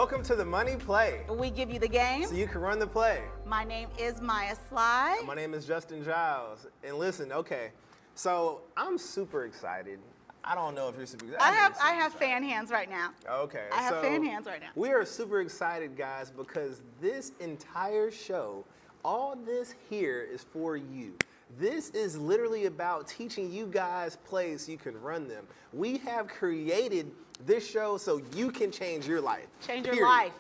Welcome to the Money Play. We give you the game. So you can run the play. My name is Maya Sly. My name is Justin Giles. And listen, okay, so I'm super excited. I don't know if you're super excited. I have fan hands right now. Okay. I have fan hands right now. We are super excited, guys, because this entire show, all this here is for you. This is literally about teaching you guys plays so you can run them. We have created this show so you can change your life. Change your life.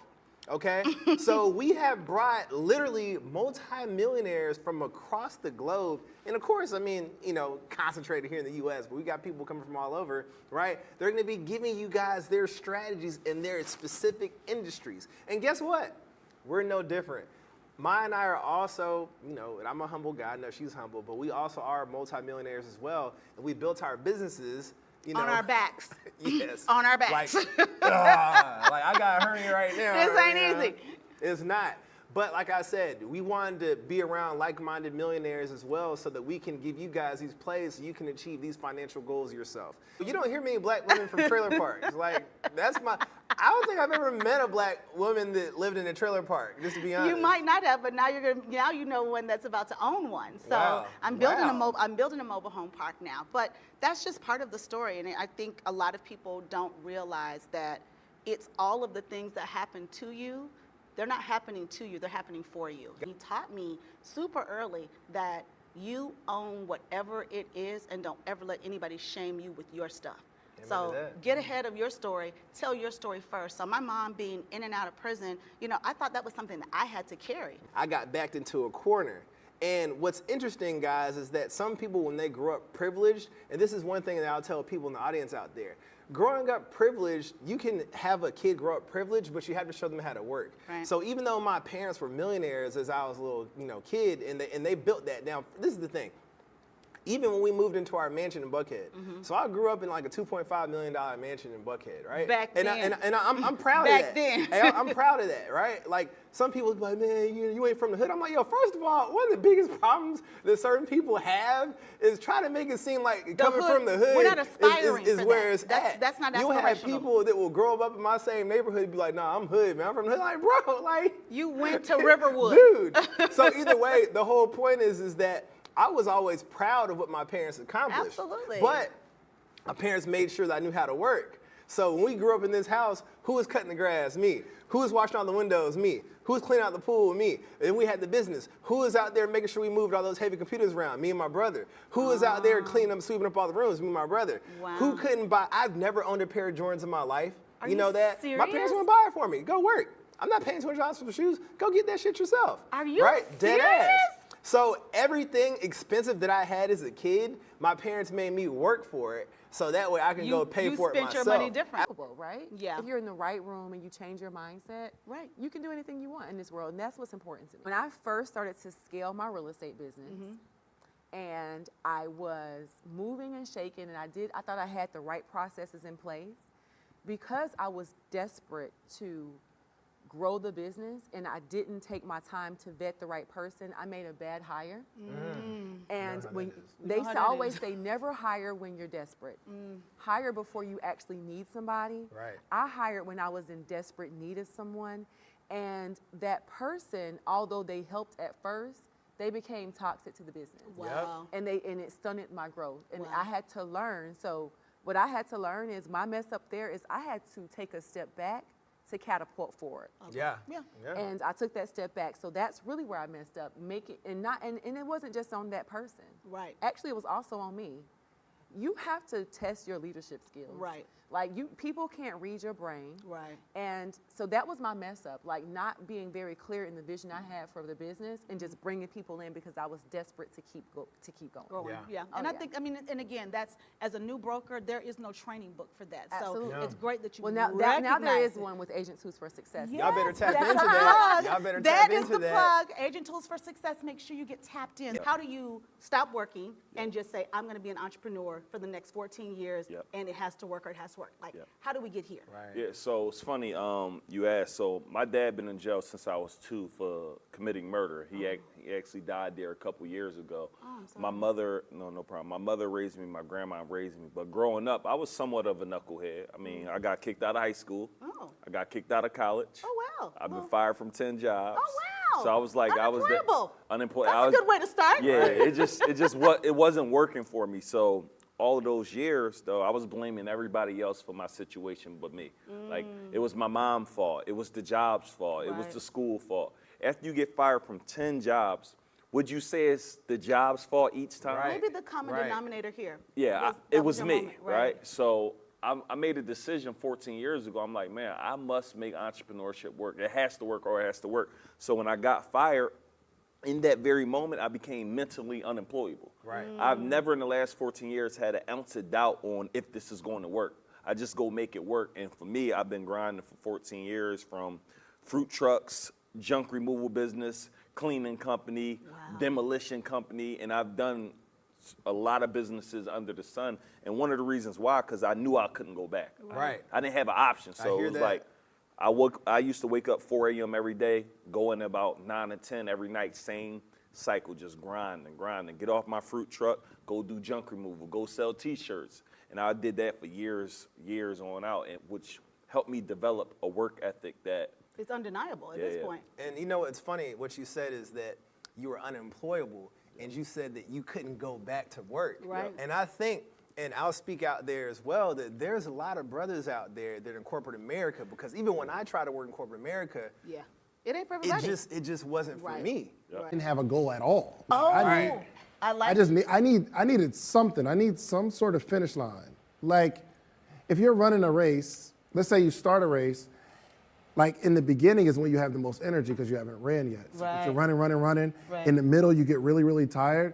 Okay? So we have brought literally multi-millionaires from across the globe. And of course, I mean, you know, concentrated here in the US, but we got people coming from all over, right? They're gonna be giving you guys their strategies in their specific industries. And guess what? We're no different. Maya and I are also, you know, and I'm a humble guy, I know she's humble, but we also are multi-millionaires as well. And we built our businesses, you know. On our backs. Yes. On our backs. Like I got a hernia right now. This ain't easy. It's not. But like I said, we wanted to be around like-minded millionaires as well so that we can give you guys these plays so you can achieve these financial goals yourself. You don't hear many black women from trailer parks. Like, I don't think I've ever met a black woman that lived in a trailer park, just to be honest. You might not have, but now you know one that's about to own one. So wow. I'm building a mobile home park now. But that's just part of the story, and I think a lot of people don't realize that it's all of the things that happen to you. They're not happening to you, they're happening for you. He taught me super early that you own whatever it is and don't ever let anybody shame you with your stuff. So get ahead of your story, tell your story first. So my mom being in and out of prison, you know, I thought that was something that I had to carry. I got backed into a corner. And what's interesting, guys, is that some people, when they grow up privileged, and this is one thing that I'll tell people in the audience out there, growing up privileged, you can have a kid grow up privileged, but you have to show them how to work. Right. So even though my parents were millionaires as I was a little, kid, and they built that. Now, this is the thing. Even when we moved into our mansion in Buckhead, so I grew up in like a $2.5 million mansion in Buckhead, right? Back then. And I'm proud of that. Back then. I'm proud of that, right? Like, some people be like, man, you ain't from the hood. I'm like, yo, first of all, one of the biggest problems that certain people have is trying to make it seem like coming from the hood we're not aspiring is for where that. it's at. That's not aspirational. You have people that will grow up in my same neighborhood and be like, nah, I'm hood, man. I'm from the hood. Like, bro, like. You went to Riverwood. Dude. So either way, the whole point is that I was always proud of what my parents accomplished. Absolutely. But my parents made sure that I knew how to work. So when we grew up in this house, who was cutting the grass? Me. Who was washing all the windows? Me. Who was cleaning out the pool? Me. And we had the business. Who was out there making sure we moved all those heavy computers around? Me and my brother. Who was out there cleaning up, sweeping up all the rooms? Me and my brother. Wow. Who couldn't buy? I've never owned a pair of Jordans in my life. Are you know that? serious? My parents wouldn't buy it for me. Go work. I'm not paying $200 for the shoes. Go get that shit yourself. Are you right? serious? Dead ass. So everything expensive that I had as a kid, my parents made me work for it, so that way I can go pay for it myself. You spent your money different. Right? Yeah. If you're in the right room and you change your mindset, right, you can do anything you want in this world, and that's what's important to me. When I first started to scale my real estate business, and I was moving and shaking, and I thought I had the right processes in place, because I was desperate to grow the business and I didn't take my time to vet the right person, I made a bad hire. And when they always say never hire when you're desperate. Hire before you actually need somebody. Right. I hired when I was in desperate need of someone, and that person, although they helped at first, they became toxic to the business. Wow. And it stunted my growth. And Wow. I had to learn. So what I had to learn is my mess up there is I had to take a step back to catapult forward. Okay. Yeah. And I took that step back. So that's really where I messed up. And it wasn't just on that person. Right. Actually, it was also on me. You have to test your leadership skills. Right. Like people can't read your brain. Right. And so that was my mess up, like not being very clear in the vision I had for the business and just bringing people in because I was desperate to keep going. Yeah. And I think, and again, that's, as a new broker, there is no training book for that. Absolutely. So it's great that you now there is one with Agent Tools for Success. Y'all better tap that's into the that. plug. Y'all better That tap is into the that. plug. Agent Tools for Success. Make sure you get tapped in. How do you stop working and just say, I'm going to be an entrepreneur for the next 14 years, and it has to work or it has to work? work? Like, how do we get here? Right. Yeah, so it's funny you asked. So my dad been in jail since I was 2 for committing murder. He actually died there a couple years ago. Oh, I'm sorry. My mother, no problem. My mother raised me, my grandma raised me. But growing up, I was somewhat of a knucklehead. I mean, I got kicked out of high school. Oh. I got kicked out of college. Oh, wow. I've been fired from 10 jobs. Oh, wow. So I was like, Unemployable. unemployed. That's a good way to start. Yeah, it wasn't working for me. So all of those years, though, I was blaming everybody else for my situation but me. Like, it was my mom's fault. It was the job's fault. It was Right. the school fault. After you get fired from 10 jobs, would you say it's the job's fault each time? Right. Maybe the common denominator here. Yeah, that it was your me, moment, right? So I made a decision 14 years ago. I'm like, man, I must make entrepreneurship work. It has to work or it has to work. So when I got fired, in that very moment, I became mentally unemployable. Right. I've never in the last 14 years had an ounce of doubt on if this is going to work. I just go make it work. And for me, I've been grinding for 14 years from fruit trucks, junk removal business, cleaning company, demolition company, and I've done a lot of businesses under the sun. And one of the reasons why, because I knew I couldn't go back. Right. I didn't have an option. So hear it was that. like, I used to wake up 4 a.m. every day, go in about 9 or 10 every night, same cycle, just grinding. Get off my fruit truck, go do junk removal, go sell T-shirts. And I did that for years on out, which helped me develop a work ethic that. It's undeniable at this point. And you know, it's funny, what you said is that you were unemployable, and you said that you couldn't go back to work. Right. And I think, and I'll speak out there as well, that there's a lot of brothers out there that are in corporate America, because even when I try to work in corporate America, Yeah. It ain't for everybody. it just wasn't for Right. me. Right. Didn't have a goal at all. Oh, Right. I like I needed something. I need some sort of finish line. Like, if you're running a race, let's say you start a race, like in the beginning is when you have the most energy because you haven't ran yet. So Right. you're running. Right. In the middle, you get really, really tired.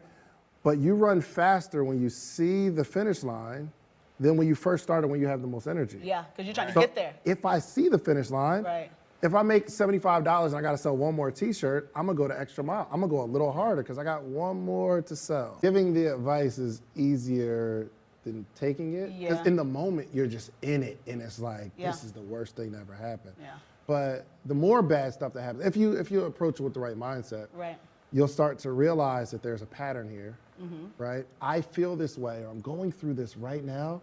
But you run faster when you see the finish line than when you first started when you have the most energy. Yeah, because you're trying to So get there. if I see the finish line, Right. if I make $75 and I got to sell one more T-shirt, I'm gonna go the extra mile. I'm gonna go a little harder because I got one more to sell. Giving the advice is easier than taking it, because Yeah. in the moment you're just in it, and it's like Yeah. this is the worst thing that ever happened. Yeah. But the more bad stuff that happens, if you approach it with the right mindset, Right. you'll start to realize that there's a pattern here, Mm-hmm. right? I feel this way, or I'm going through this right now,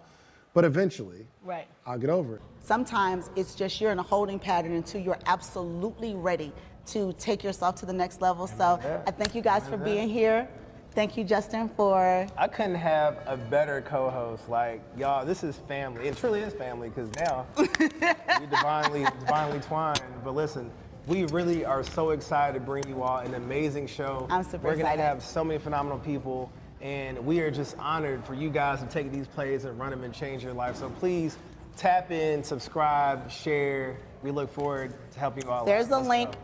but eventually Right. I'll get over it. Sometimes it's just you're in a holding pattern until you're absolutely ready to take yourself to the next level. So I thank you guys for being here. Thank you, Justin, for. I couldn't have a better co-host. Like, y'all, this is family. It truly is family, because now we divinely twined. But listen, we really are so excited to bring you all an amazing show. I'm super We're excited. gonna have so many phenomenal people, and we are just honored for you guys to take these plays and run them and change your life. So please tap in, subscribe, share. We look forward to helping you all. There's a Let's link. go.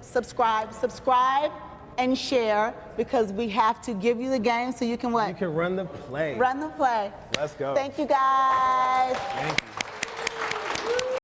Subscribe and share, because we have to give you the game so you can what? You can run the play. Run the play. Let's go. Thank you, guys. Thank you.